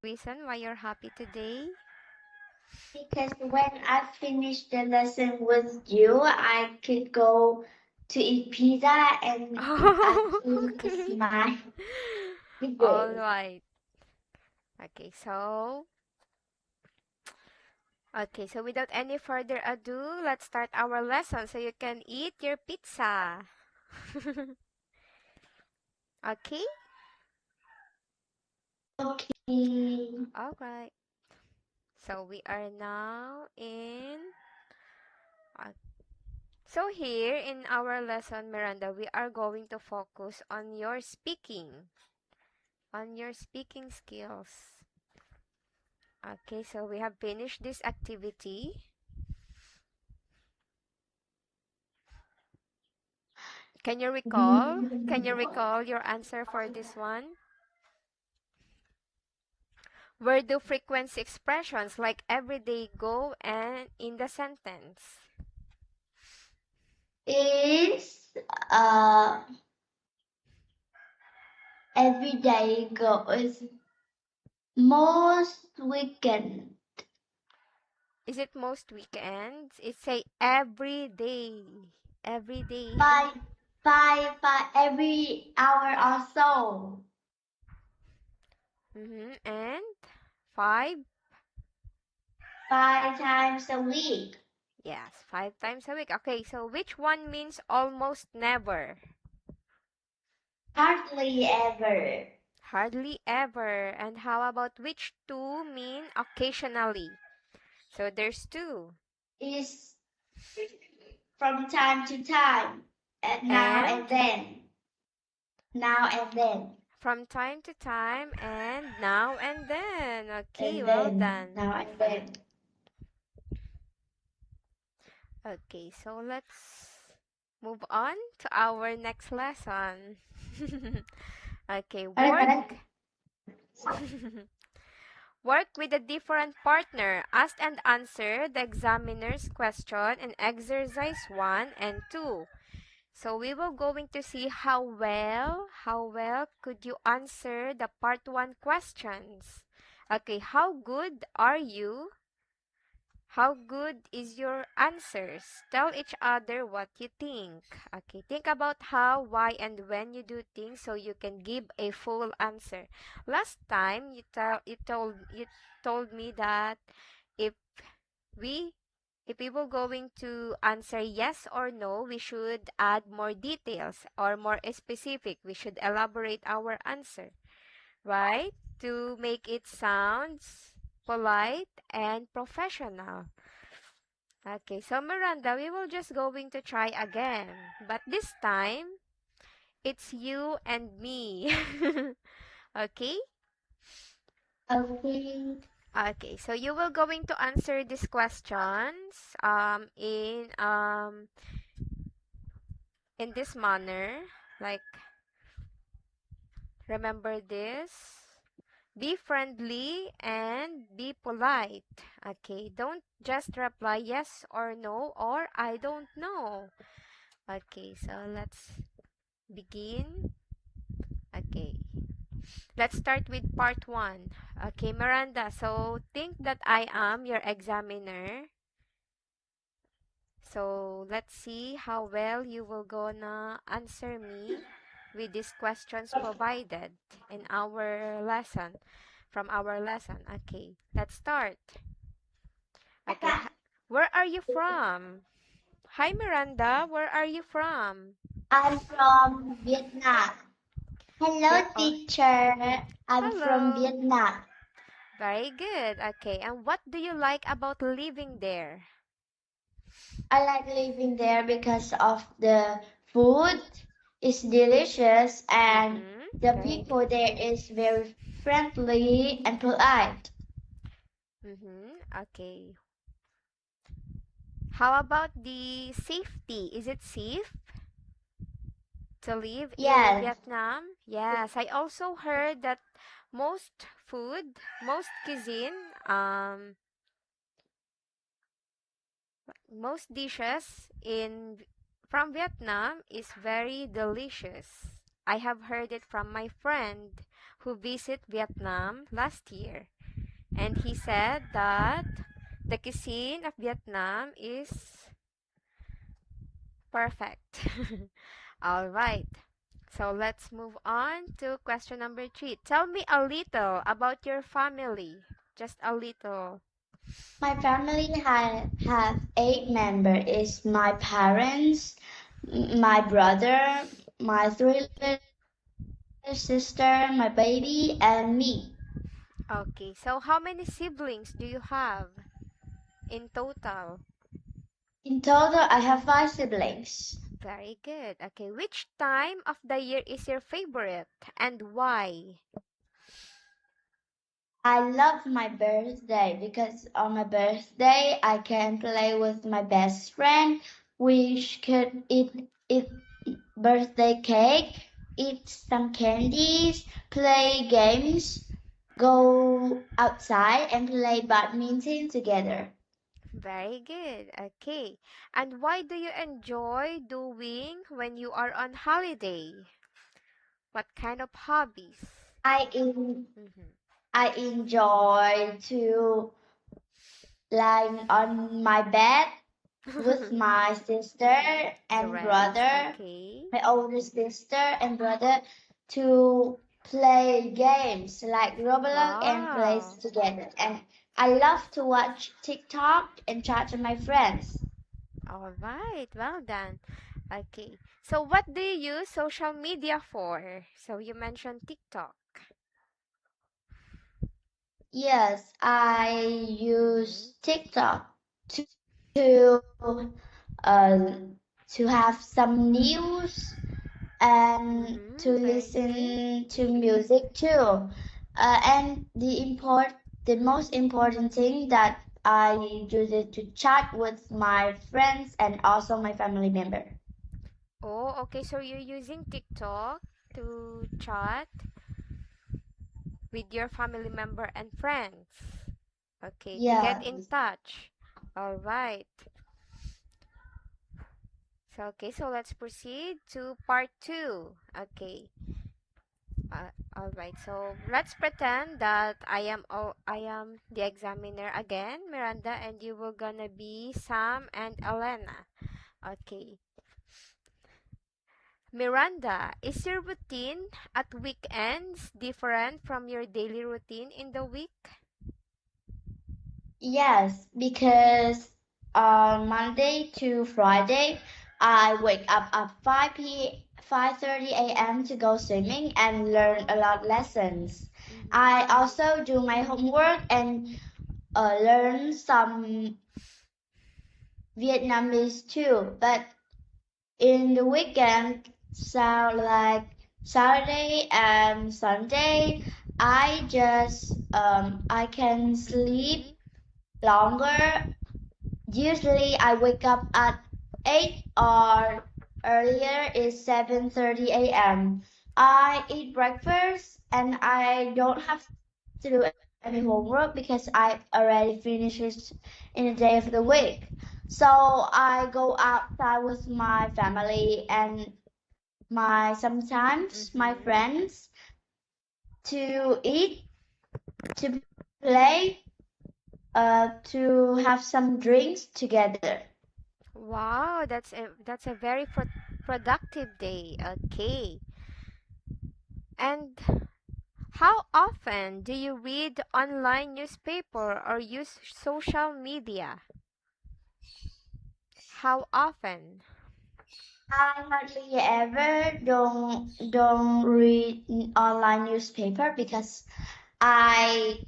reason why you're happy today? Because when I finish the lesson with you, I could go to eat pizza and eat ice Oh, cream is okay. my big All day. right. Okay, so without any further ado, let's start our lesson so you can eat your pizza. Okay? Okay. All right. So we are now in uh, so here in our lesson, Miranda, we are going to focus on your speaking skills. Okay, so we have finished this activity. Can you recall? Can you recall your answer for this one? Where do frequency expressions like everyday go and in the sentence? Is uh every day goes most weekend. Is it most weekends? It say every day. Every day. Five, five every hour or so. And five? 5 times a week. Yes, 5 times a week. Okay, so which one means almost never? Hardly ever. Hardly ever. And how about which two mean occasionally? So there's two. Is from time to time. And now And and then. Now and then. from time to time and now and then. Okay, And well then. done. Now and then. Okay, so let's move on to our next lesson. Okay, Alright. work with a different partner. Ask and answer the examiner's question in exercise 1 and 2. So we will going to see how well could you answer the part 1 questions. Okay, how good are you? How good is your answers? Tell each other what you think. Okay, think about how, why, and when you do things so you can give a full answer. Last time you told me that if we if we were going to answer yes or no, we should add more details or more specific. We should elaborate our answer, right? To make it sounds polite and professional. Okay, so Miranda, we will just going to try again. But this time, it's you and me. Okay? Okay. Okay, so you will going to answer these questions in this manner. Like, remember this. Be friendly and be polite. Okay, don't just reply yes or no or I don't know. Okay, so let's begin. Okay, let's start with part one. Okay, Miranda, so think that I am your examiner. So let's see how well you will gonna answer me with these questions provided in our lesson, from our lesson. Okay, let's start. Okay, where are you from? Hi, Miranda, where are you from? I'm from Vietnam. Hello, Oh, teacher. I'm from hello. Vietnam. Very good. Okay, and what do you like about living there? I like living there because of the food is delicious and the Very people good. there is very friendly and polite. Okay. How about the safety? Is it safe to live in Yes, Vietnam? Yes, I also heard that most most cuisine, most dishes in from Vietnam is very delicious. I have heard it from my friend who visit Vietnam last year. And he said that the cuisine of Vietnam is perfect. All right. So let's move on to question number 3. Tell me a little about your family. Just a little. My family have 8 members. It's my parents, my brother, my 3 little sister, my baby, and me. Okay, so how many siblings do you have in total? In total, I have 5 siblings. Very good. Okay, which time of the year is your favorite and why? I love my birthday because on my birthday I can play with my best friend. We could eat birthday cake, eat some candies, play games, go outside and play badminton together. Very good. Okay. And why do you enjoy doing when you are on holiday? What kind of hobbies? I in, Mm-hmm. I enjoy to lie on my bed with my sister To and rest. brother, Okay. my older sister and brother, to play games like Roblox and play Wow. together. And I love to watch TikTok and chat with my friends. All right. Well done. Okay. So what do you use social media for? So you mentioned TikTok. Yes, I Mm-hmm. use TikTok to to, uh, to have some news and to Mm-hmm. Very good. listen to music too. And the most important thing that I use it to chat with my friends and also my family member. Oh, okay. So you're using TikTok to chat with your family member and friends. Okay, to get in Yes. touch. All right. So okay, so let's proceed to part 2. Okay. All right. So let's pretend that I am the examiner again, Miranda, and you were gonna be Sam and Elena. Okay. Miranda, is your routine at weekends different from your daily routine in the week? Yes, because on Monday to Friday, I wake up at 5:30 a.m. to go swimming and learn a lot lessons. I Mm-hmm. also do my homework and learn some Vietnamese too. But in the weekend, so like Saturday and Sunday, I can sleep Mm-hmm. longer. Usually I wake up at 8 or earlier is 7:30 a.m. I eat breakfast and I don't have to do any homework because I already finished it in a day of the week. So I go outside with my family and my sometimes my Mm-hmm. friends to eat, to play, to have some drinks together. Wow, that's a very productive day. Okay. And how often do you read online newspaper or use social media? How often? I hardly ever don't read online newspaper because I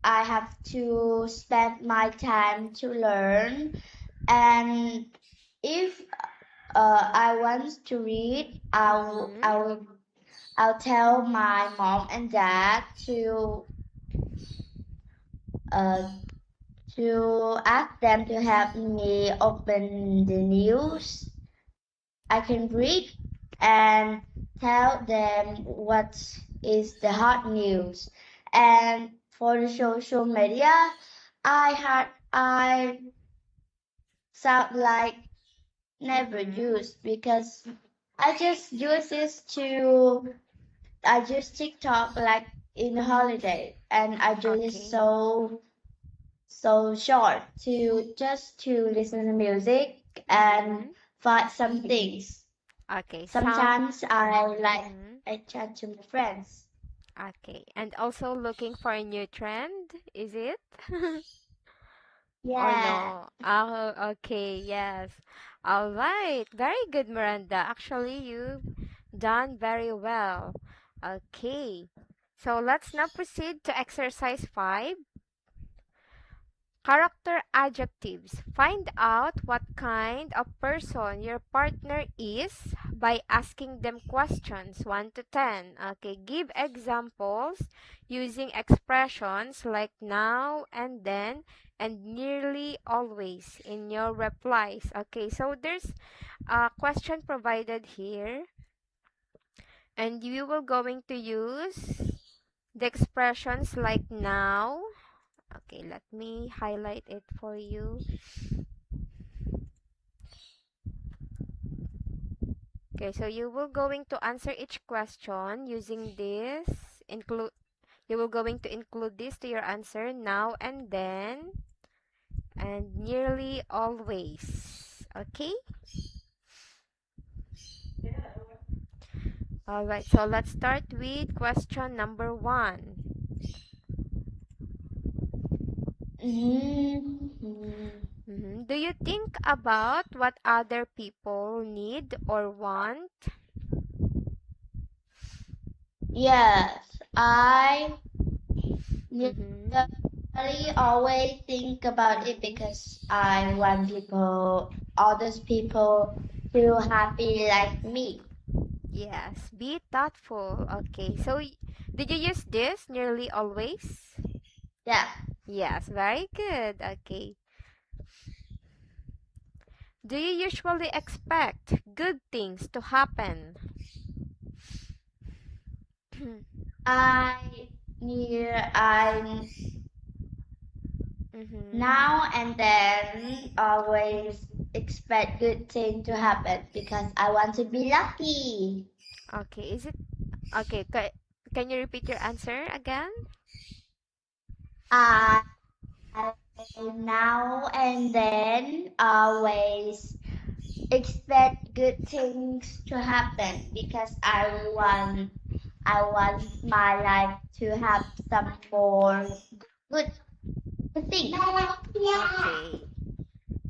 I have to spend my time to learn, and if I want to read, Mm-hmm. I'll tell my mom and dad uh to ask them to help me open the news. I can read and tell them what is the hot news. And for the social media, I sound like never Mm-hmm. used because I just use this to I use TikTok like in holiday, and I do it Okay. so short to listen to music and Mm-hmm. find some things. Okay. Sometimes Mm-hmm. I chat to my friends. Okay. And also looking for a new trend, is it? Or Yeah. no? Oh, okay. Yes. All right. Very good, Miranda. Actually, you've done very well. Okay. So let's now proceed to exercise 5. Character adjectives. Find out what kind of person your partner is by asking them questions 1 to 10. Okay, give examples using expressions like now and then and nearly always in your replies. Okay, so there's a question provided here and you will going to use the expressions like now. Okay, let me highlight it for you. Okay, so you will going to answer each question using this. Include you will going to include this to your answer now and then and nearly always. Okay? All right. So let's start with question number 1. Mm-hmm. Do you think about what other people need or want? Yes, I Mm-hmm. usually always think about it because I want others people to happy like me. Yes, be thoughtful. Okay. So did you use this nearly always? Yeah. Yes, very good. Okay. Do you usually expect good things to happen? I I Mm-hmm. now and then always expect good thing to happen because I want to be lucky. Okay, is it okay? Can you repeat your answer again? I now and then always expect good things to happen because I want my life to have some more good things. Okay.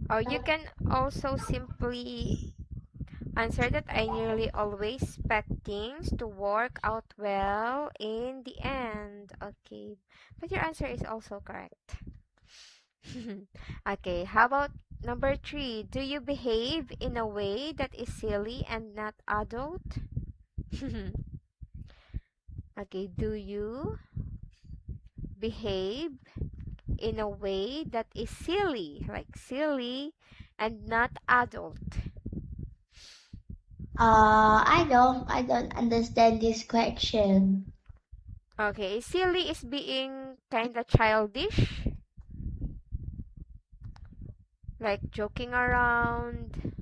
Or you can also simply answer that I nearly always expect things to work out well in the end. Okay. But your answer is also correct. Okay, how about number 3? Do you behave in a way that is silly and not adult? Okay, do you behave in a way that is silly, like silly and not adult? I don't understand this question. Okay, silly is being kind of childish, like joking around,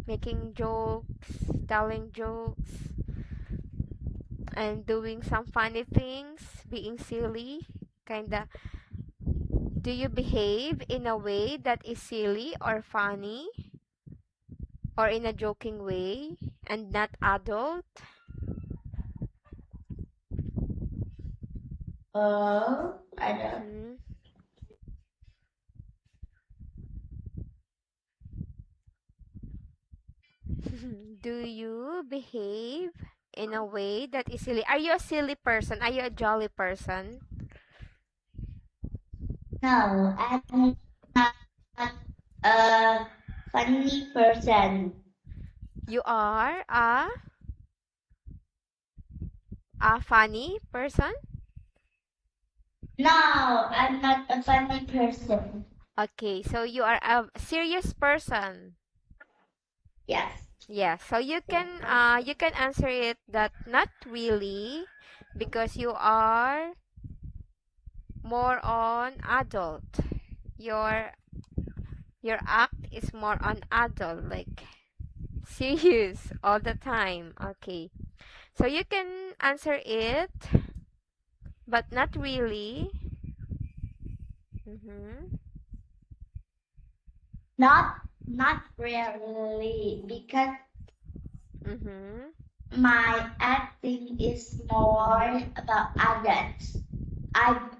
making jokes, telling jokes, and doing some funny things, being silly, kind of. Do you behave in a way that is silly or funny or in a joking way and not adult? I don't. Hmm. Do you behave in a way that is silly? Are you a silly person? Are you a jolly person? No, I'm not a funny person. You are a funny person? No, I'm not a funny person. Okay, so you are a serious person. Yes. Yeah, so you can answer it that not really because you are more on adult. Your your act is more on adult, like serious all the time. Okay. So you can answer it, but not really. Mm-hmm. Not really, because Mm-hmm. my acting is Mm-hmm. more about adults. I'm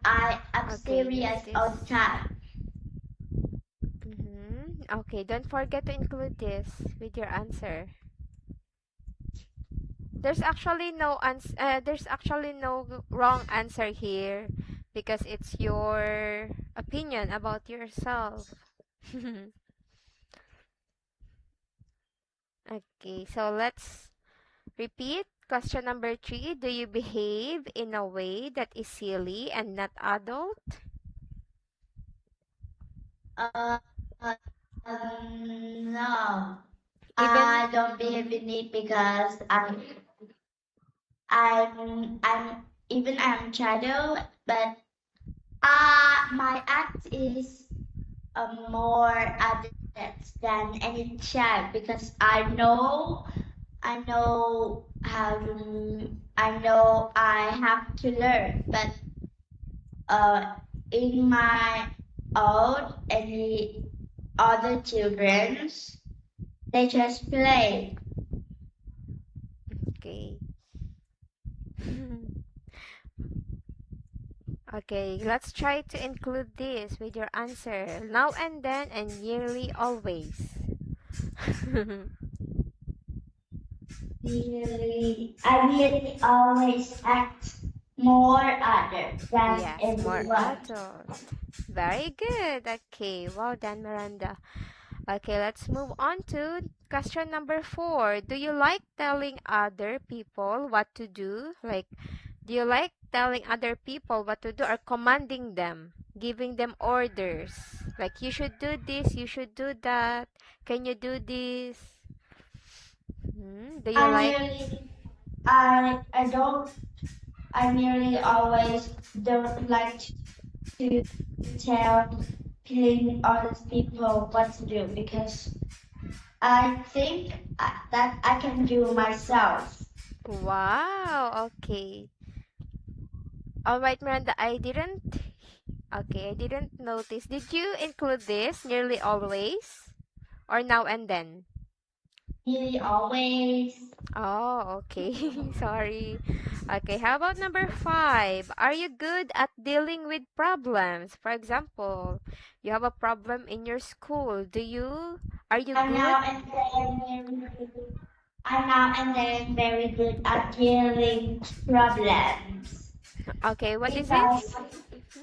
Okay, yes, serious this. all the time. Mm-hmm. Okay, don't forget to include this with your answer. There's actually no wrong answer here because it's your opinion about yourself. Okay, so let's repeat. Question number 3. Do you behave in a way that is silly and not adult? Uh, no, Even I don't behave mhm. in it because I'm even I'm shadow, but my act is more adult than any child because I know I have to learn, but uh, in my own any other children's, they just play. Okay. Okay, let's try to include this with your answer. Now and then and yearly always. I really always act more adult than Yes, more everyone. adult. Very good. Okay, well done, Miranda. Okay, let's move on to question number 4. Do you like telling other people what to do? Like, do you like telling other people what to do or commanding them, giving them orders? Like, you should do this, you should do that. Can you do this? Do you I like? nearly I don't I nearly always don't like to tell other people what to do because I think that I can do myself. Wow, okay. All right, Miranda, I didn't notice. Did you include this nearly always or now and then? Nearly always. Oh, okay. Sorry. Okay, how about number 5? Are you good at dealing with problems? For example, you have a problem in your school. Are you I'm good? now and I'm now and then very good at dealing problems Okay, what is it? because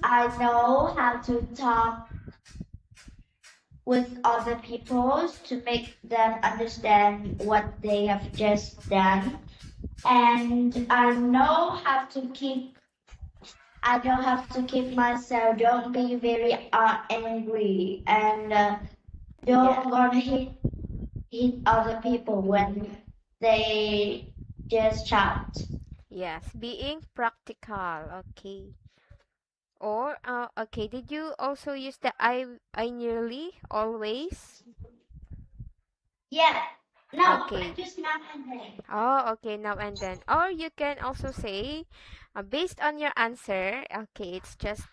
I know how to talk with other people to make them understand what they have just done. And I know how to keep myself. Don't be very angry and Yeah. don't gonna hit other people when they just shout. Yes, being practical. Okay. Or okay, did you also use the I nearly always? Yeah. No, I Okay. just now and then. Oh, okay, now and then. Or you can also say, based on your answer, okay, it's just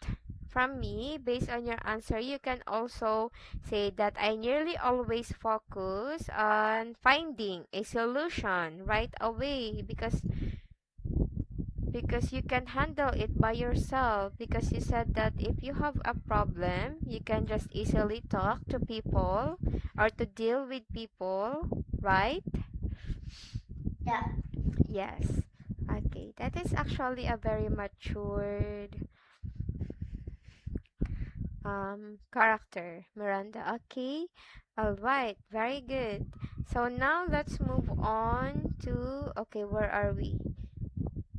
from me. Based on your answer, you can also say that I nearly always focus on finding a solution right away because you can handle it by yourself because you said that if you have a problem you can just easily talk to people or to deal with people, right? Yeah. Yes. Okay, that is actually a very matured character, Miranda. Okay. All right, very good. So now let's move on to, okay, where are we?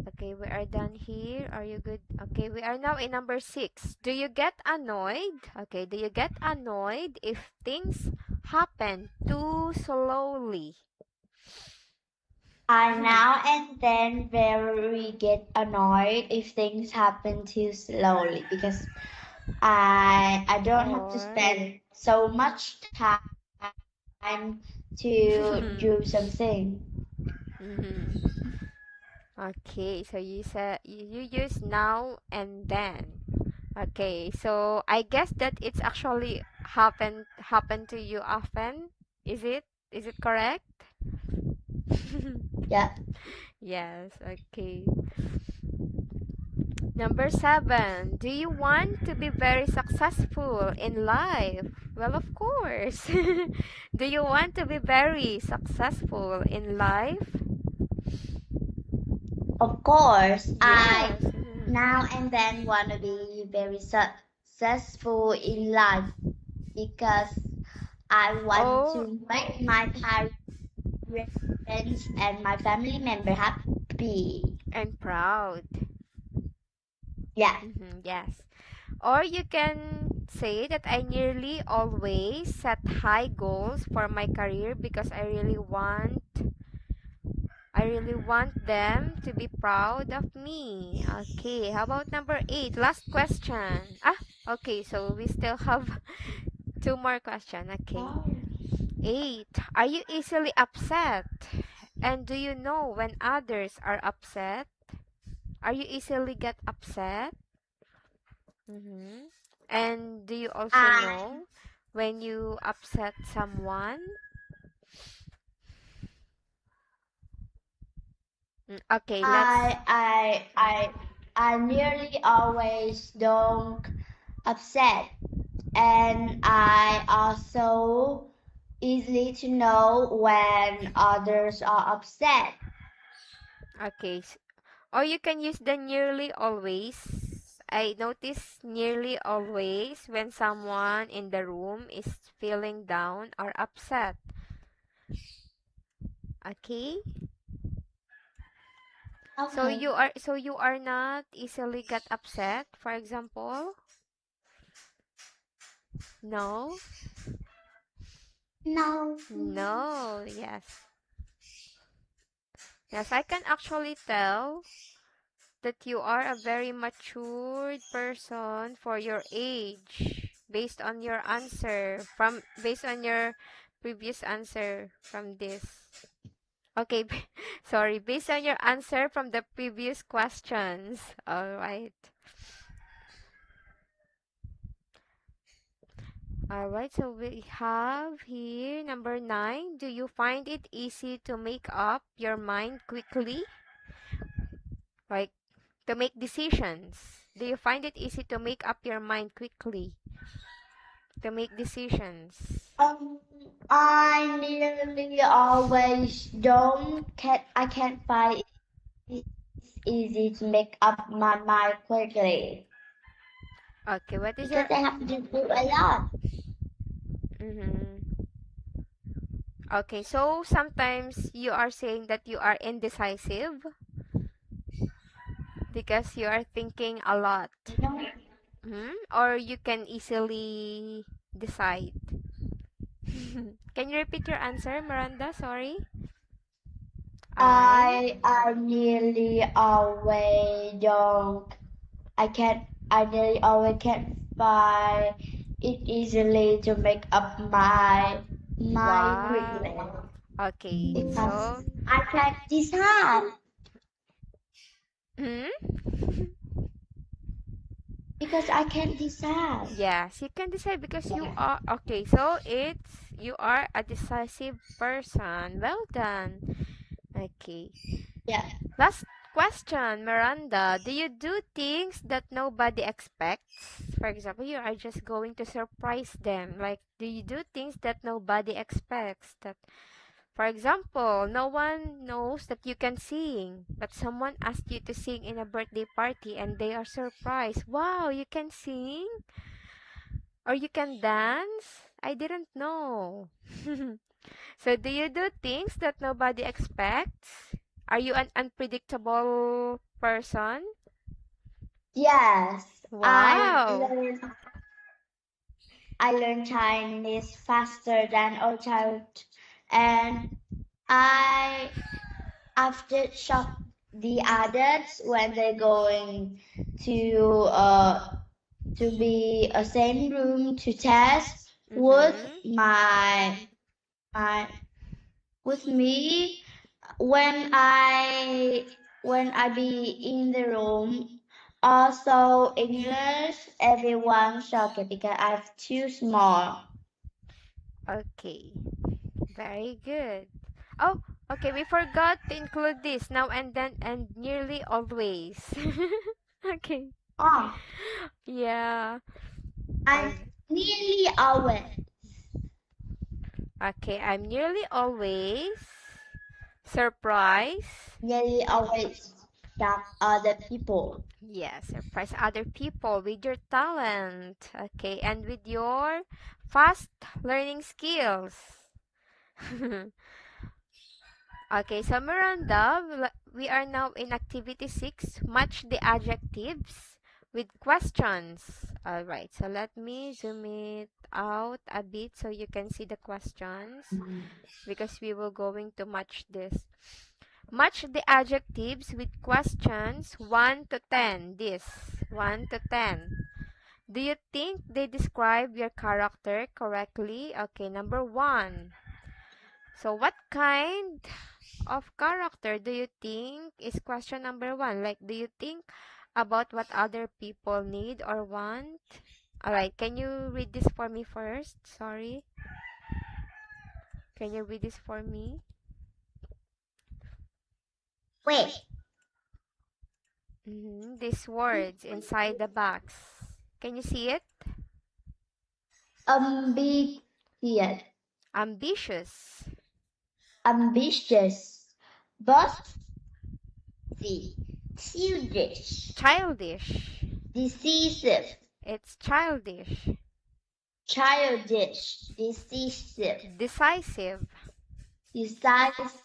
Okay, we are done here. Are you good? Okay, we are now in number 6. Do you get annoyed? Okay, do you get annoyed if things happen too slowly? I now and then very get annoyed if things happen too slowly because I don't have to Or spend so much time to do something. Mhm. Okay, so you said you use now and then. Okay, so I guess that it's actually happen to you often. Is it? Is it correct? Yeah. Yes, okay. Number 7, do you want to be very successful in life? Well, of course. Do you want to be very successful in life? Of course, I Yes. Mhm. now and then want to be very successful in life because I want Oh, to make my parents and my family member happy. and proud. Yeah. Yes. Or you can say that I always set high goals for my career because I really want them to be proud of me. Okay, how about number 8? Last question. Okay, so we still have two more questions. Okay. Oh. 8. Are you easily upset? And do you know when others are upset? Are you easily get upset? Mm-hmm. And do you also I know when you upset someone? Okay, let's. I I I I nearly always don't upset, and I also easily to know when others are upset. Okay, or you can use the nearly always. I notice nearly always when someone in the room is feeling down or upset. Okay? Okay. So you are not easily get upset, for example? No? No. No, yes. Yes, I can actually tell that you are a very matured person for your age based on your answer from based on your previous answer from this. Okay, sorry, based on your answer from the previous questions. All right. All right, so we have here number 9. Do you find it easy to make up your mind quickly? Like to make decisions. Do you find it easy to make up your mind quickly? To make decisions. Um, I nearly always don't I can't find it's easy to make up my mind quickly Okay, what is because your I have to do a lot. mm-hmm. Okay, so sometimes you are saying that you are indecisive because you are thinking a lot. You know, Or you can easily decide. Can you repeat your answer, Miranda? Sorry. I I nearly always don't. I nearly always can't find it easily to make up my mind quickly Wow. Okay, because so I can't decide. hmm? Because I can't decide. Yes, you can decide because you Yeah. are okay. So it's you are a decisive person. Well done. Okay. Yeah. Last question, Miranda. Do you do things that nobody expects? For example, you are just going to surprise them. Like, do you do things that nobody expects? That, for example, no one knows that you can sing, but someone asked you to sing in a birthday party and they are surprised. Wow, you can sing? Or you can dance? I didn't know. So, do you do things that nobody expects? Are you an unpredictable person? Yes. Wow. I learned Chinese faster than a child, and I after shock the adults when they're going to be a same room to test with Mm-hmm. my with me when I when I be in the room. Also, English, everyone shocked because I'm too small. Okay, very good. Oh, okay, we forgot to include this now and then and nearly always. Okay. Oh, Yeah. I'm I nearly always, okay, I'm nearly always surprised. nearly always shock other people. Yes, surprise other people with your talent. Okay, and with your fast learning skills. Okay, so Miranda, we are now in activity 6. Match the adjectives with questions. All right, so let me zoom it out a bit so you can see the questions because we will going to match this. Match the adjectives with questions 1 to 10. This 1 to 10. Do you think they describe your character correctly? Okay, number 1. So what kind of character do you think is question number 1? Like, do you think about what other people need or want? All right, can you read this for me first? Sorry. Can you read this for me? Wait, These words inside the box. Can you see it? ambitious, Ambitious, ambitious, bossy, childish, childish. decisive, It's childish, childish, decisive, decisive, decisive,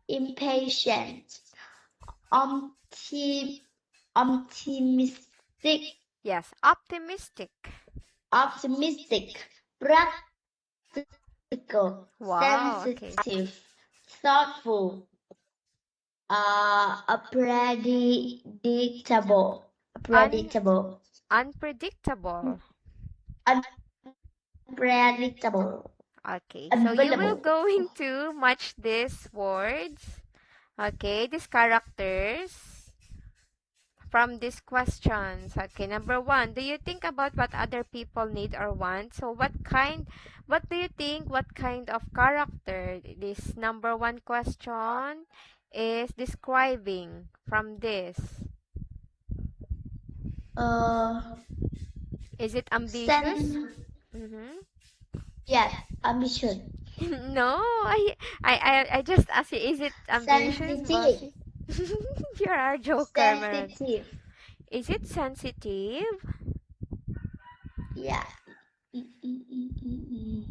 impatient, opti- optimistic, yes, optimistic. optimistic, practical, Wow, okay. sensitive, thoughtful, predictable, Un predictable, unpredictable. unpredictable, Okay, so you will available. going to match these words, okay, these characters from these questions. Okay, number 1, do you think about what other people need or want? So what do you think, what kind of character this number 1 question is describing from this? Uh, Is it ambitious? sen- Mm-hmm. yes, ambitious, No, I just asked you, is it ambitious, sensitive, bossy? You're a joker, Maran. sensitive, Is it sensitive? yeah. Mm, mm, mm, mm, mm.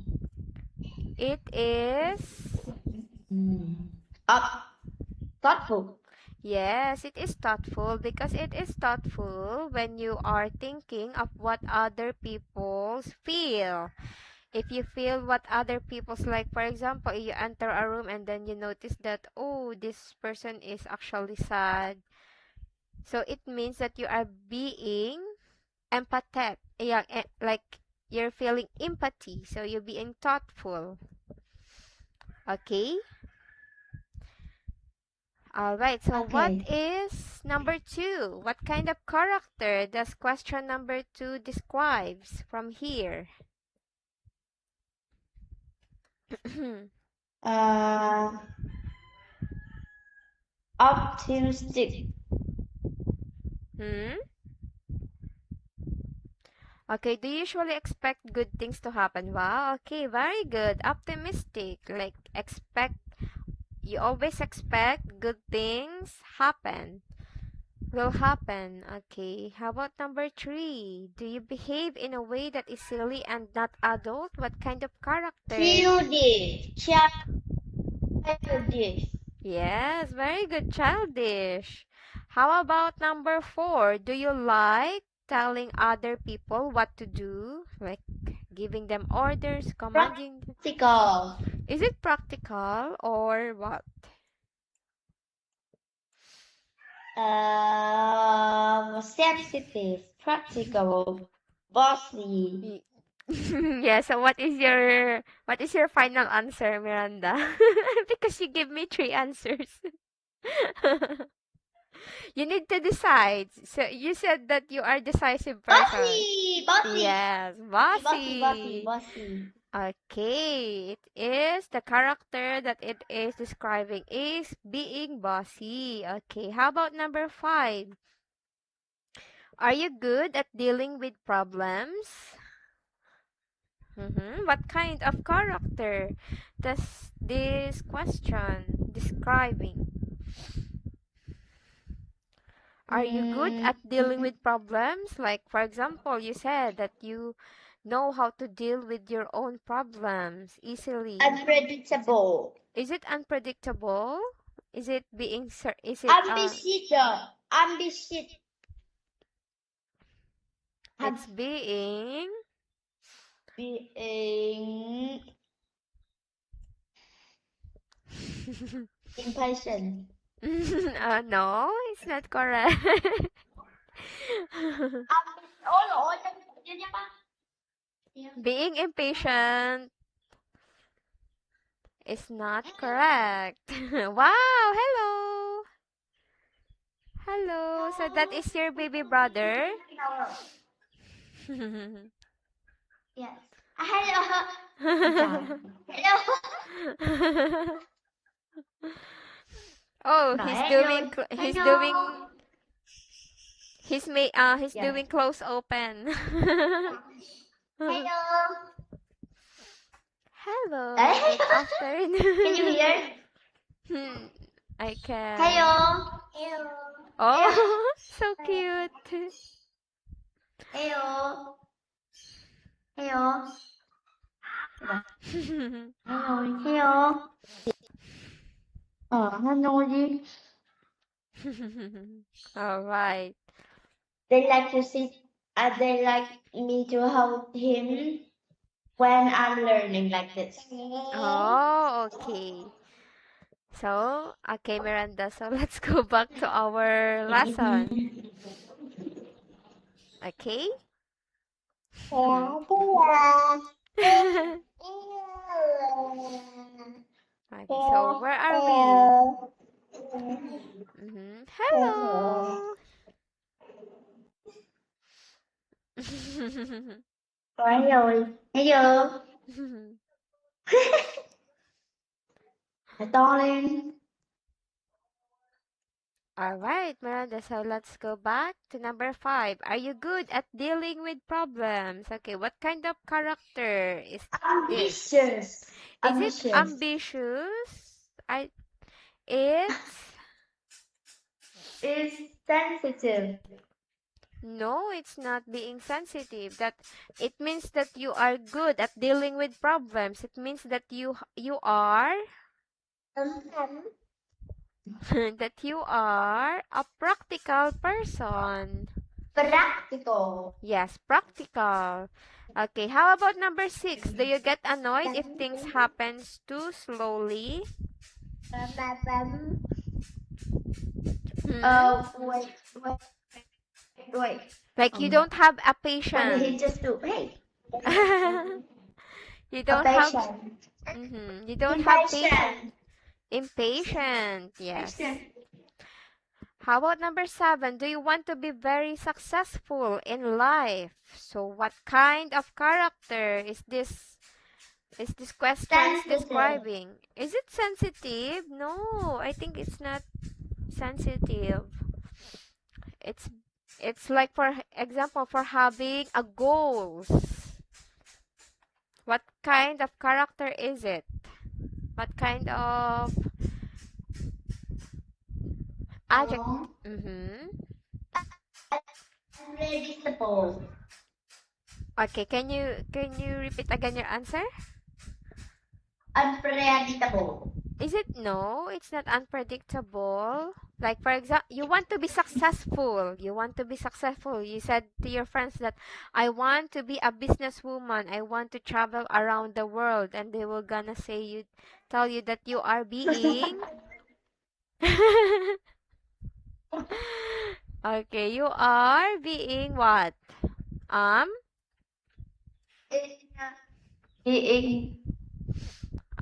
It is. Up, thoughtful, Yes, it is thoughtful because it is thoughtful when you are thinking of what other people's feel. If you feel what other people's like, for example, you enter a room and then you notice that, oh, this person is actually sad. So it means that you are being empathetic. Yeah, like you're feeling empathy. So you're being thoughtful. Okay? All right. So what okay. is number 2? What kind of character does question number 2 describes from here? Uh, optimistic, Hmm? Okay, do you usually expect good things to happen? Wow, okay, very good. Optimistic, like you always expect good things will happen. Okay, how about number 3? Do you behave in a way that is silly and not adult? What kind of character? childish, childish, Yes, very good, childish. How about number 4? Do you like telling other people what to do? Like giving them orders, commanding them? practical, Is it practical or what? sensitive, practical, bossy. Y- Yeah, so what is your final answer, Miranda? Because you give me 3 answers. You need to decide. So you said that you are decisive person. Bossy, bossy, Yes, bossy, bossy, bossy. bossy. Okay, it is the character that it is describing is being bossy. Okay, how about number 5? Are you good at dealing with problems? What kind of character does this question describing? Are you good Mm, at dealing with problems? Like, for example, you said that you know how to deal with your own problems easily. unpredictable. Is it unpredictable? Is it being is it Ambitious, ambitious, it's being being impatient. no, it's not correct. Oh, lỗi, yun niya pa. Being impatient is not correct. Wow, hello. Hello. So that is your baby brother? Yes. Hello. Hello. Oh, Nói he's hết doing rồi. he's Hello. doing he's Yeah. doing close open. Hello. Hello, Đấy. good Can you afternoon. hear? I can. Hello. Hello. Oh, so cute. Hello. Hello. Hello. Hello. Hello gì? All right. They like to sit. They like me to help him when I'm learning like this. Oh, okay. So, okay, Miranda. So let's go back to our lesson. Okay? Okay, so where are we? Hello. Nói rồi, thấy chưa? Phải to lên. All right, Miranda. So let's go back to number 5. Are you good at dealing with problems? Okay, what kind of character is this? Ambitious. Is it Ambitious. ambitious? It's Is sensitive. no, it's not being sensitive. That it means that you are good at dealing with problems. It means that you are that you are a practical person. Practical. Yes, practical. Okay, how about number 6? Do you get annoyed if things happens too slowly? Wait, wait, wait. Like you don't have a When he patience. just do, hey, You a don't have patient. you don't have patience. Impatient. Impatient, yes. Patient. How about number 7? Do you want to be very successful in life? So what kind of character is this question Sensitive. describing? Is it sensitive? No, I think it's not sensitive. It's it's like for example for having a goals. What kind of character is it? What kind of adjective? Unpredictable. Okay, can you repeat again your answer? Unpredictable. Is it no? It's not unpredictable. Like for example, you want to be successful. You want to be successful. You said to your friends that I want to be a businesswoman. I want to travel around the world, and they will gonna tell you that you are being. Okay, you are being what? Um,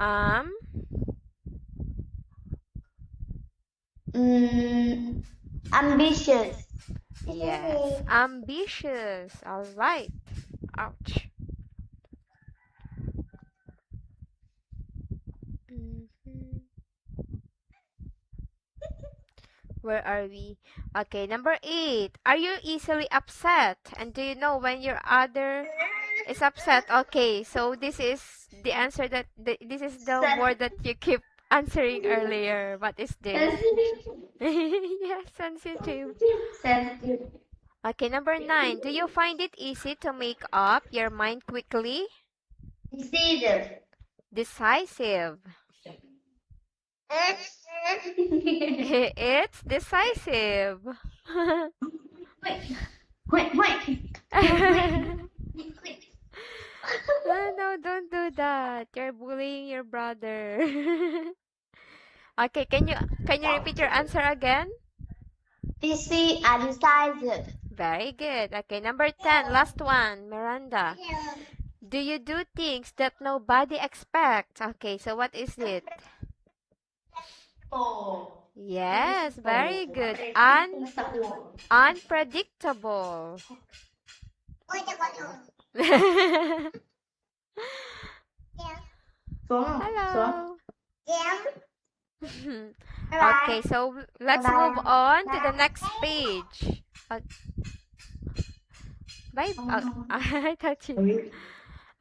um, Ambitious. Yes, ambitious. All right. Ouch. Mhm. Where are we? Okay, number 8. Are you easily upset? And do you know when your other is upset? Okay, so this is the answer this is the word that you keep answering earlier. What is this? Sensitive. Yes, sensitive. Sensitive. Okay, number 9. Do you find it easy to make up your mind quickly? Decisive. Decisive. It's decisive. Wait, wait. Quick, quick. No, don't do that. You're bullying your brother. Okay, can you repeat your answer again? Busy and decisive. Very good. Okay, number 10, last one, Miranda. Do you do things that nobody expects? Okay, so what is it? Oh. Yes, very good. Unpredictable. Unpredictable. Hello. Xuống, xuống. Bye Okay, bye. so Bye let's move bye. on to the Bye. next page. Bye. I thought you.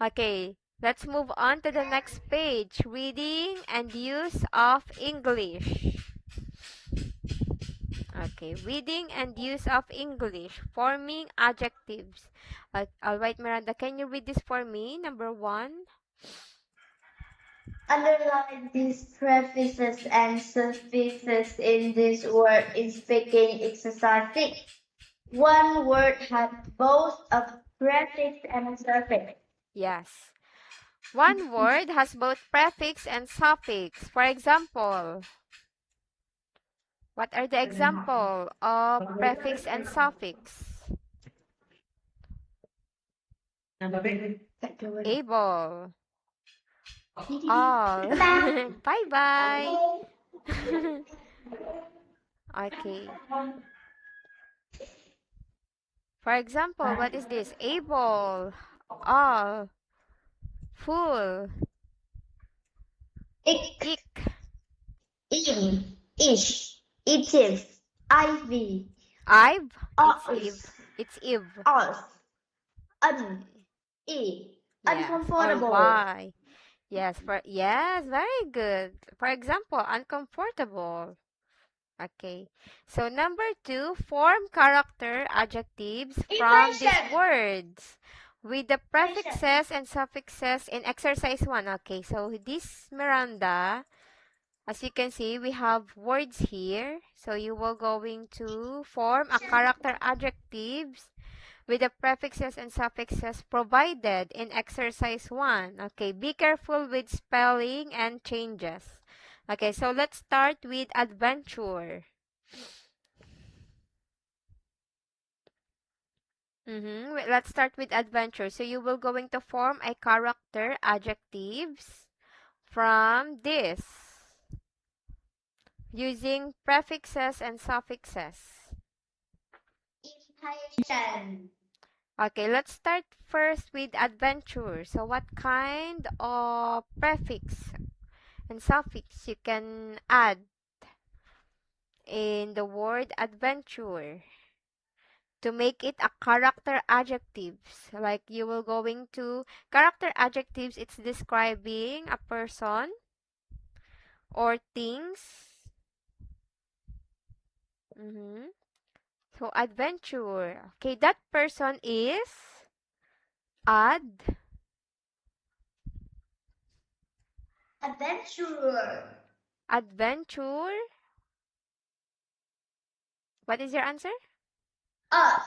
Okay, let's move on to the next page. Reading and use of English. Okay, reading and use of English. Forming adjectives. All right, Miranda, can you read this for me? Number 1. Underline these prefixes and suffixes in this word in speaking exercise 6. One word has both a prefix and a suffix. Yes. One word has both prefix and suffix. For example, what are the example of prefix and suffix? Able. All. Bye bye. Okay. For example, what is this? Able. All. Full. Ik, Ik. in, ish, it is, ivy, I've. It's Eve. us, It's Eve. us, un, e, Yes. Or uncomfortable. why? Yes, very good. For example, uncomfortable. Okay. So number 2, form character adjectives from these Impatient. words with the prefixes and suffixes in exercise 1. Okay. So this Miranda, as you can see, we have words here. So you will going to form a character adjectives with the prefixes and suffixes provided in exercise 1. Okay, be careful with spelling and changes. Okay, so let's start with adventure. Let's start with adventure. So you will going to form a character adjectives from this using prefixes and suffixes. Impatient. Okay, let's start first with adventure. So what kind of prefix and suffix you can add in the word adventure to make it a character adjectives? Like you will going to character adjectives, it's describing a person or things. So adventure. Okay, that person is ad Adventurer. adventure. What is your answer? Us.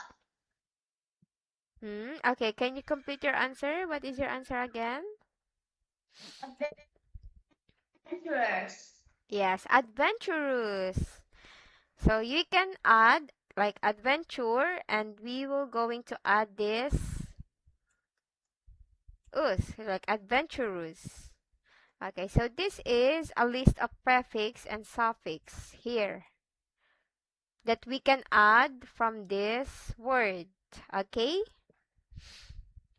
Okay, can you complete your answer? What is your answer again? Adventurers. Yes, adventurous. So you can add like adventure and we will going to add this us, like adventurous. Okay, so this is a list of prefix and suffix here. that we can add from this word. Okay?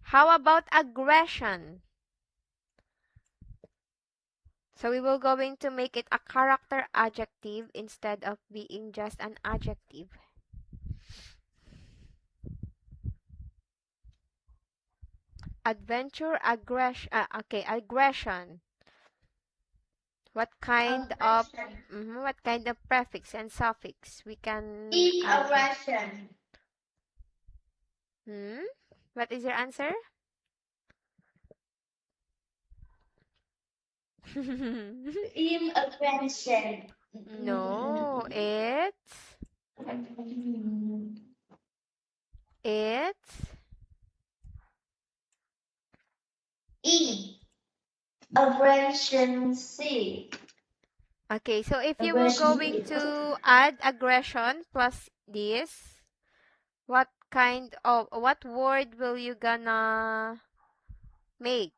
How about aggression? So we will going to make it a character adjective instead of being just an adjective. Adventure, aggression. What kind of Aggression. what kind of prefix and suffix we can E add here? aggression. What is your answer? In aggression. No, it's E aggression C. okay. So if you will Aggression going C. to add aggression plus this, what word will you gonna make?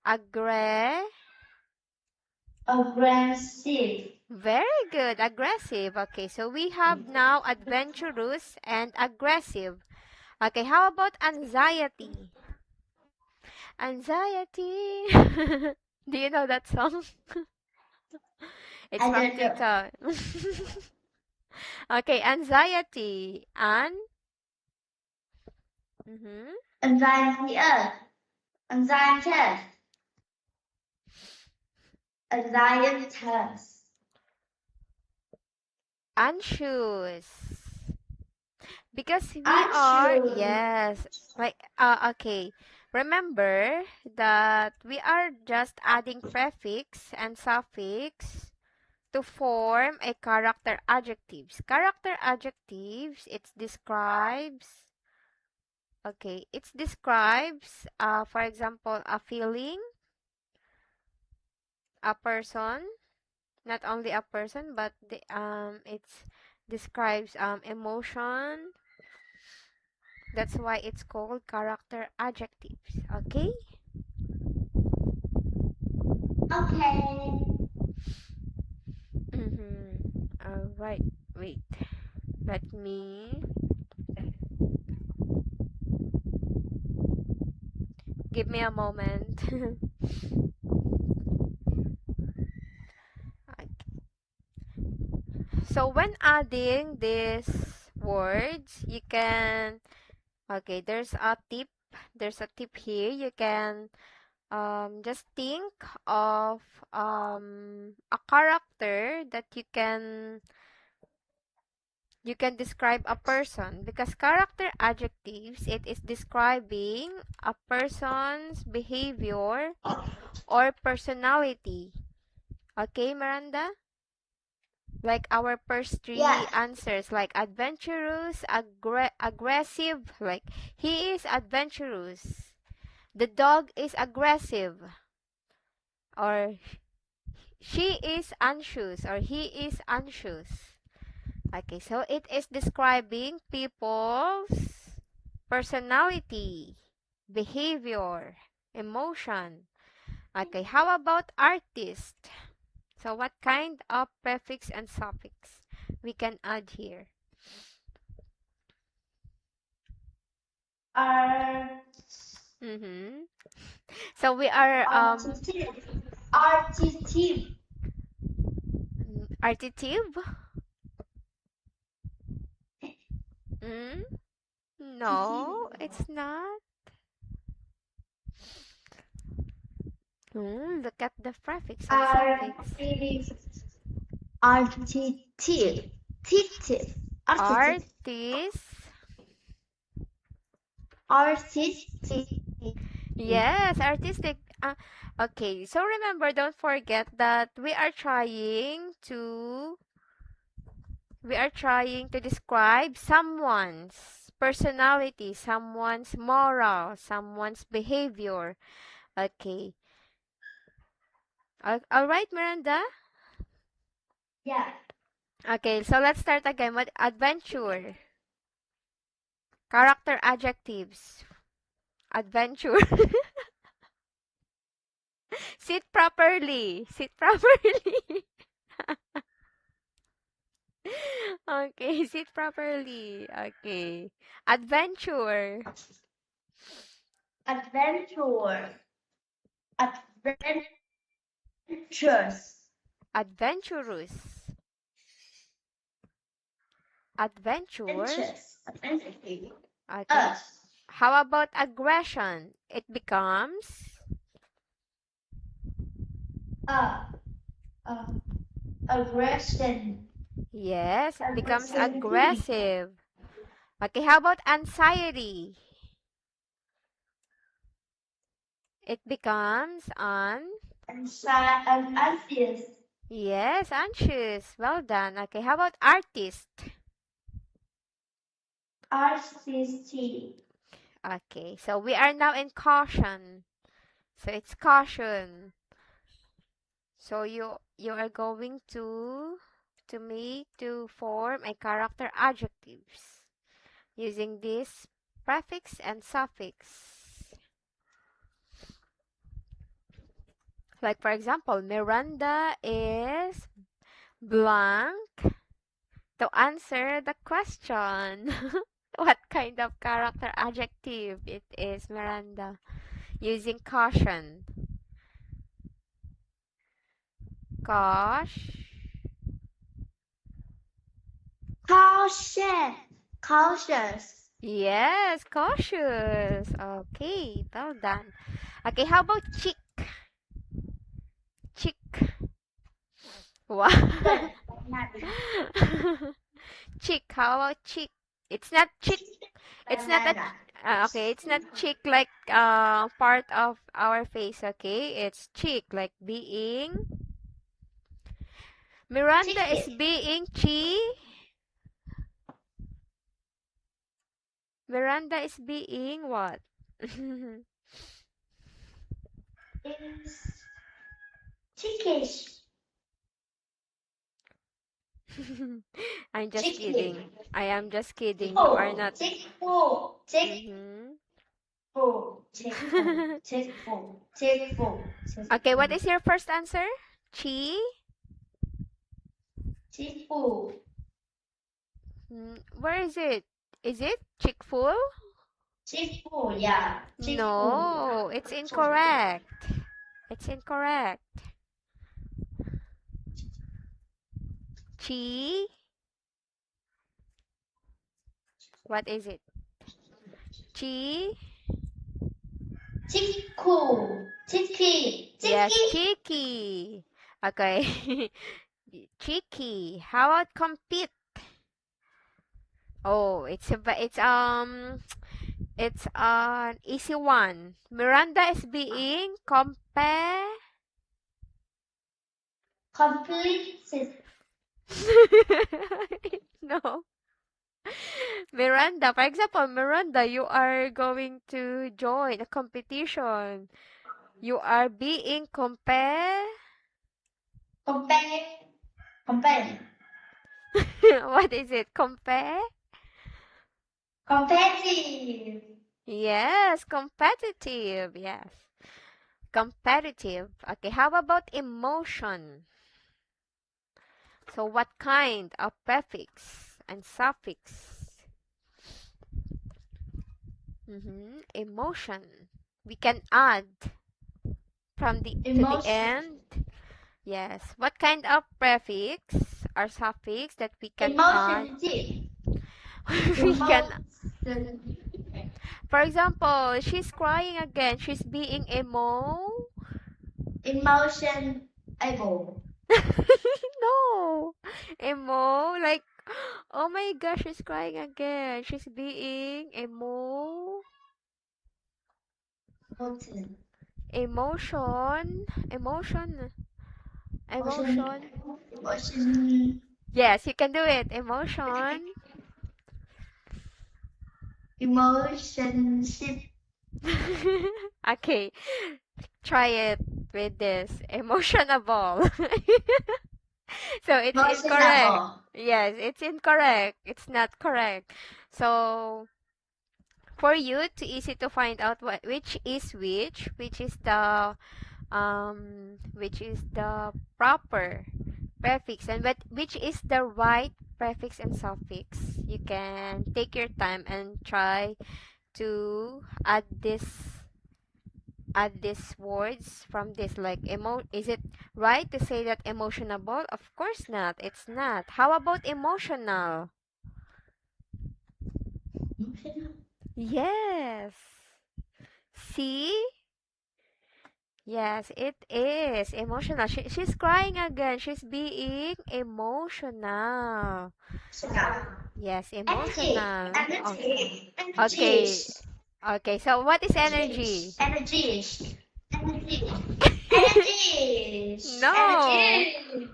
Aggre Aggressive. Very good. Aggressive. Okay, so we have now adventurous and aggressive. Okay, how about anxiety? Anxiety. Do you know that song? It's I from don't know. TikTok. Okay, anxiety. Mm-hmm. Anxiety. Anxiety. Anxiety. Anxious. Because we are, Anxious. yes, like, okay. Remember that we are just adding prefix and suffix to form a character adjectives. Character adjectives, it describes, for example, a feeling, a person, not only a person, but it describes emotion. That's why it's called character adjectives. Okay? Okay. All right. Wait. Let me give me a moment. Okay. So when adding these words, you can okay, there's a tip here. You can just think of a character that you can describe a person, because character adjectives, it is describing a person's behavior or personality. Okay, Miranda? Like our first Yeah. three answers, like adventurous, aggressive, like he is adventurous. The dog is aggressive, or she is anxious, or he is anxious. Okay, so it is describing people's personality, behavior, emotion. Okay, how about artist? So what kind of prefix and suffix we can add here? Art. Mm-hmm. So we are Artistic. Artistic. artitive? Mm? No, it's not. Look at the prefix and suffix. Artistic. Artistic. Artistic. Artist. Artistic. Yes, artistic. Okay, so remember, don't forget that we are trying to describe someone's personality, someone's moral, someone's behavior. Okay. All right, Miranda? Yeah. Okay, so let's start again with adventure. Character adjectives. Adventure. Sit properly. Sit properly. Okay, sit properly. Okay. Adventure. Adventure. Adventures. Adventurous. Adventure. Adventure. Okay. Us. How about aggression? It becomes. Uh, uh, aggression. Yes, it becomes Aggressivity. aggressive. Okay, how about anxiety? It becomes And anxious. yes, anxious. Well done. Okay, how about artist? Artistic. Okay, so we are now in caution. So it's caution. So you are going to form a character adjectives using this prefix and suffix. Like for example, Miranda is blank to answer the question. What kind of character adjective it is, Miranda? Using caution. Caution. Caution. Cautious. Yes, cautious. Okay, well done. Okay, how about chick? Chick. Wow. Good. Chick. How about chick? It's not chick. It's not a. Banana. Okay, it's not cheek like part of our face. Okay, it's cheek like being. Miranda is Ticket. being chi. Miranda is being what? Is chickish. I'm just Chicky. kidding. I am just kidding. You are Chickful. not. Chickful. Mm-hmm. Chickful. Chickful. Chickful. Okay, what is your first answer? Chi? Chickful. Where is it? Is it chickful? Chickful. Yeah. Chickful. No, it's incorrect. It's incorrect. Chi? What is it? Chi? Chickful. Chicky. Yes, Chicky. cheeky. Okay. Cheeky. How about compete? Oh, it's an easy one. Miranda is being Complete. No. Miranda, for example, Miranda, you are going to join a competition. You are being Compare. Compare. what is it? Competitive. Yes, competitive. Yes. Competitive. Okay, how about emotion? So what kind of prefix and suffix? Emotion. We can add from the to the Emotion. end. Yes. What kind of prefix or suffix that we can add? Emotionity. We can, Emotion. for example, she's crying again. She's being Emotion able. No. Like, oh my gosh, she's crying again. She's being Emotion. emotion, Emotion. emotion. Emotion. Yes, you can do it. Emotion. Emotionship. Okay, try it with this. Emotionable. So it's incorrect. Emotionable. Yes, it's incorrect. It's not correct. So for you to easy to find out which is which is the proper prefix and which is the right prefix and suffix. You can take your time and try to add these words from this, like is it right to say that emotionable? Of course not, it's not. How about emotional? Yes. See? Yes, it is emotional. She's crying again. She's being emotional. Yes, Energy, emotional. energy, Okay. energy, Okay, so what is energy? energy, energy, energy, No. energy,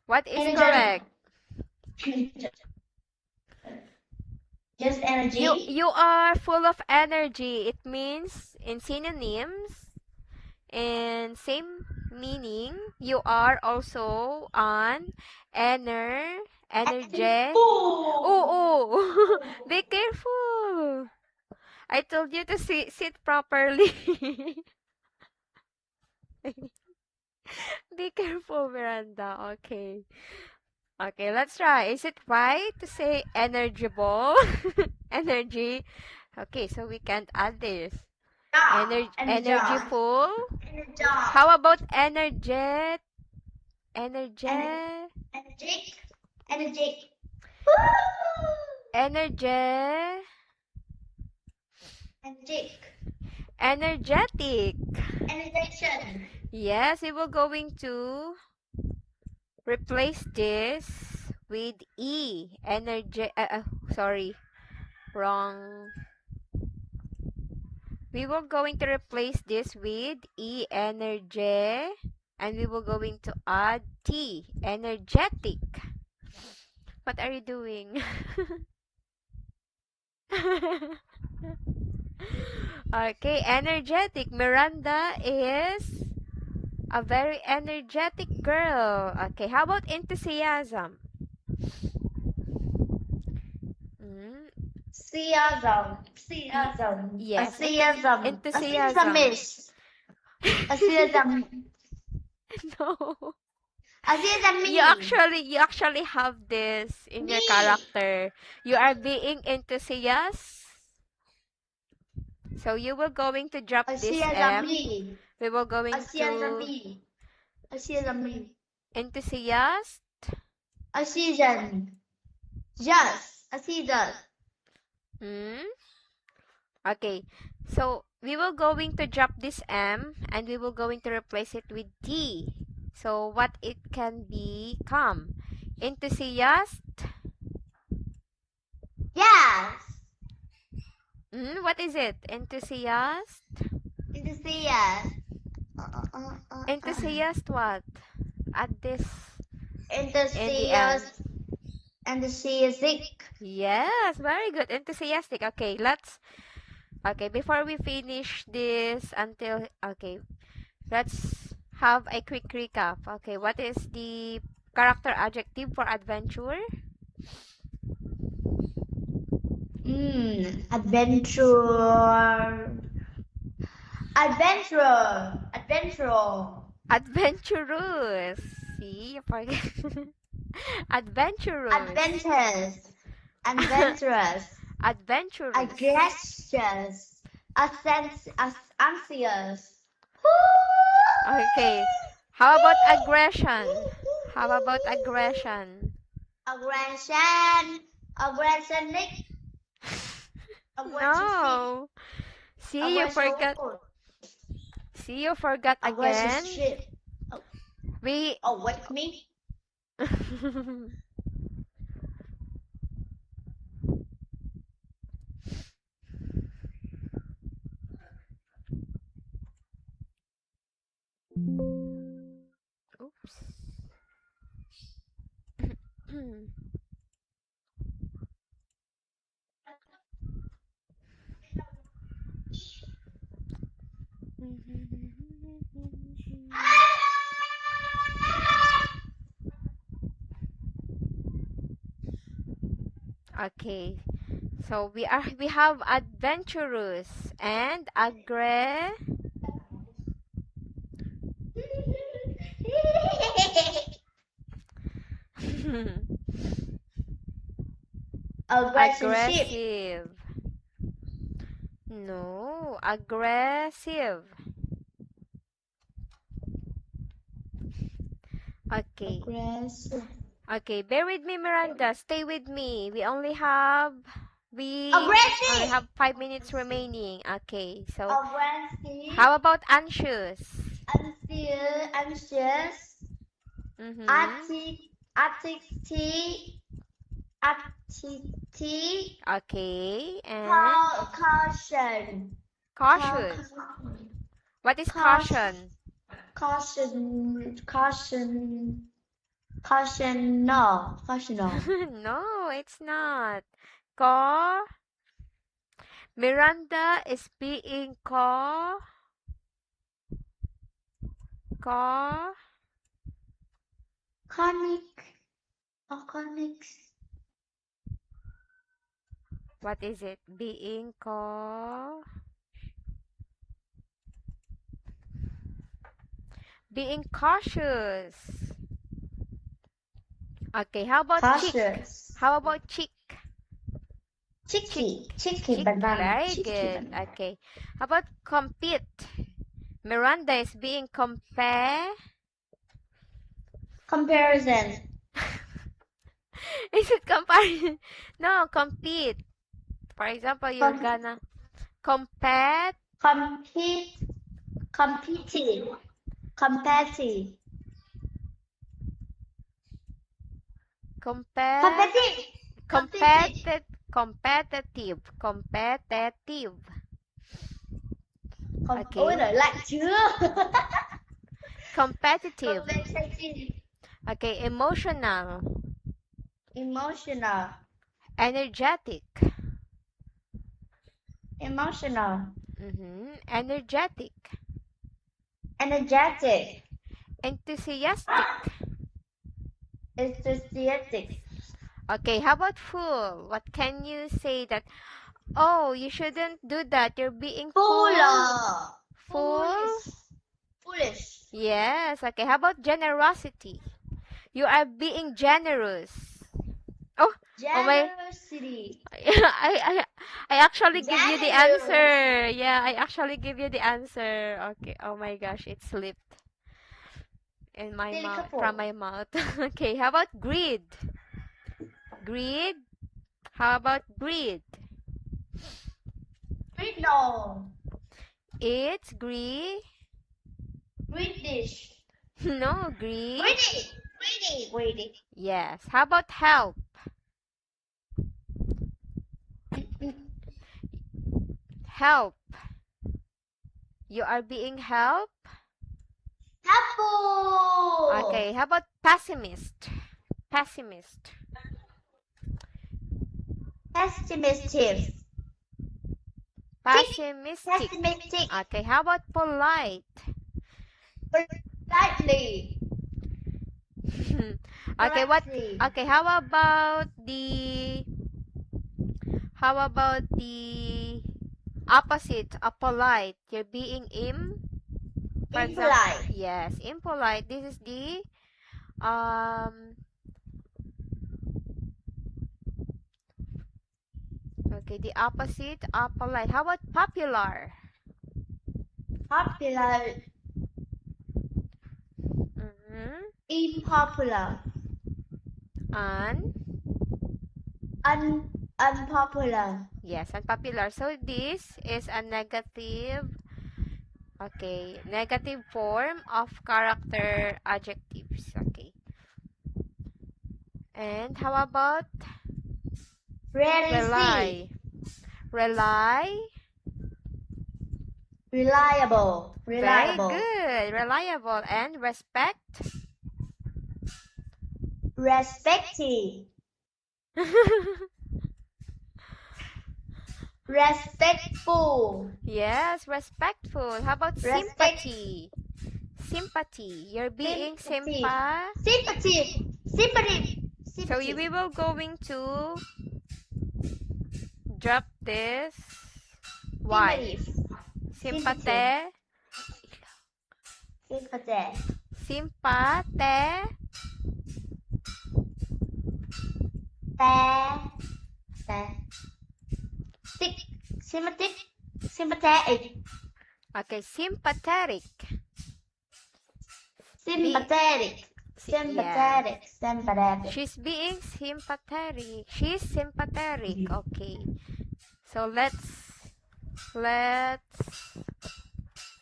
What is energy, correct? just You energy. you are full of energy. It means in synonyms and same meaning, you are also an energy. Oh, oh. Be careful. I told you to sit properly. Be careful, Miranda. Okay. Okay, let's try. Is it right to say energible? Energy. Okay, so we can't add this. Energy, Energyful. energy, How about energet? energy, Energe? energetic, energetic. Energe? Energetic, Energetic. energization. Yes, we will going to replace this with E. Sorry, wrong. We will going to replace this with E, energy, and we will going to add T, energetic. What are you doing? Okay, energetic. Miranda is a very energetic girl. Okay, how about enthusiasm? Mm, Enthusiasm, yes, enthusiasm, enthusiasm. enthusiasm, enthusiasm, No. enthusiasm, You actually have this in your me, character. You are being enthusiast. So you will going to drop this enthusiasm, M. We will going to enthusiasm, enthusiast. a season, just a season. Hmm? Okay. So we will going to drop this M and we will going to replace it with D. So what it can become? Enthusiast. Yes, What is it? Enthusiast? enthusiast, Enthusiast what? Add this in the end. enthusiast, enthusiastic. Yes, very good. Enthusiastic. Okay, before we finish this let's have a quick recap. Okay, what is the character adjective for adventure? Adventure, adventure, Adventurous. See, you forget. Adventurous. adventures, adventurous, Adventurous. aggressious, anxious. Okay. How about aggression? How about aggression? Aggression, aggressionic, aggressive, No. See, you aggressive, forgot. See, you forgot aggressive again. shit. We. Oh, wake me. Oops. Okay. So we have adventurous and Aggressive. Aggressive. No, aggressive. Okay. Aggressive. Okay, bear with me, Miranda. Stay with me. We only have Aggressive. 5 minutes remaining. Okay, so Aggressive. how about anxious? Anxious. Mm-hmm. Activity. Okay, and Caution. cautious. What is caution? No. No, it's not. Ca Miranda is being ca Conic. what is it? Being cautious. Okay, how about chick? Cautious. How about chick? Cheeky Chick, banana. very good. Okay. How about compete? Miranda is being Comparison. Is it comparison? No, compete. For example, you're gonna compete. Competing. Competitive. Okay. Ôi giời, lạnh chưa? Competitive. Competitive. Okay, emotional. Energetic. Energetic. Enthusiastic. Okay, how about full? What can you say that, oh, you shouldn't do that. You're being full. Foolish. Yes. Okay, how about generosity? You are being generous. Oh, Generosity. I actually give you the answer. Yeah, I actually give you the answer. Okay. Oh my gosh, it slipped in my mouth, from my mouth. Okay, how about greed? Greed? How about greed? No. It's Greedish. No, greed. Greedy. Yes. How about help? Help. You are being helped? Helpful. Okay, how about pessimist? Pessimistic. Okay, how about polite? Politely. Okay, how about the opposite of polite? You're being impolite. Yes, impolite. This is the okay, the opposite of polite. How about popular? Impopular. Unpopular. Yes, unpopular. So this is a negative, okay, negative form of character adjectives. Okay. And how about rely? Reliable. Very good. Reliable. And respect? Respectful. Yes, respectful. How about sympathy? You're being sympathetic. So we will going to drop this. Why? Sympathy. Sympathetic. Okay, sympathetic. Sympathetic. Yeah. Sympathetic. She's being sympathetic. She's sympathetic. Okay. So let's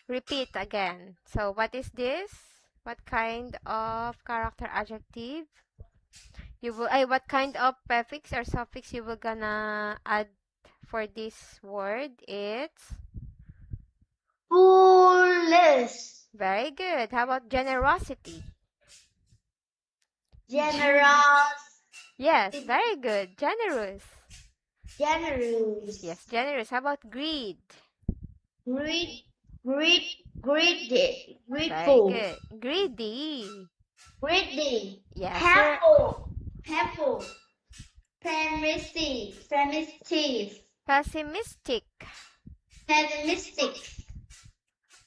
repeat again. So what is this? What kind of character adjective? What kind of prefix or suffix you will gonna add for this word? It's Foolish. very good. How about generosity? Generous. Yes, very good. Generous. Generous. Yes, generous. How about greed? Greedy. Very Grateful. good. Greedy. Greedy. Yes, sir. Helpful. Pessimistic. Pessimistic. Pessimistic.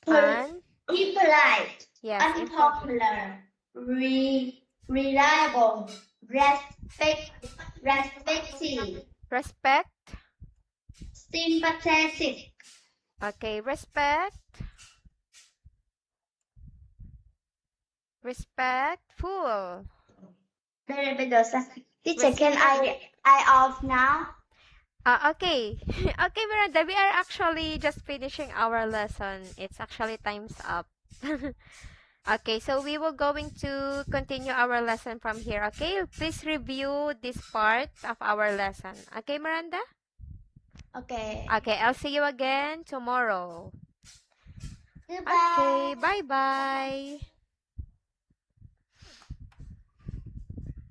And Impolite. yes, Unpopular. Reliable. Respective. respect. Sympathetic. Okay, respect. Respectful. Teacher, can I off now? Okay. Okay, Miranda, we are actually just finishing our lesson. It's actually time's up. Okay, so we will going to continue our lesson from here. Okay, please review this part of our lesson. Okay, Miranda? Okay. Okay, I'll see you again tomorrow. Goodbye. Okay, bye-bye.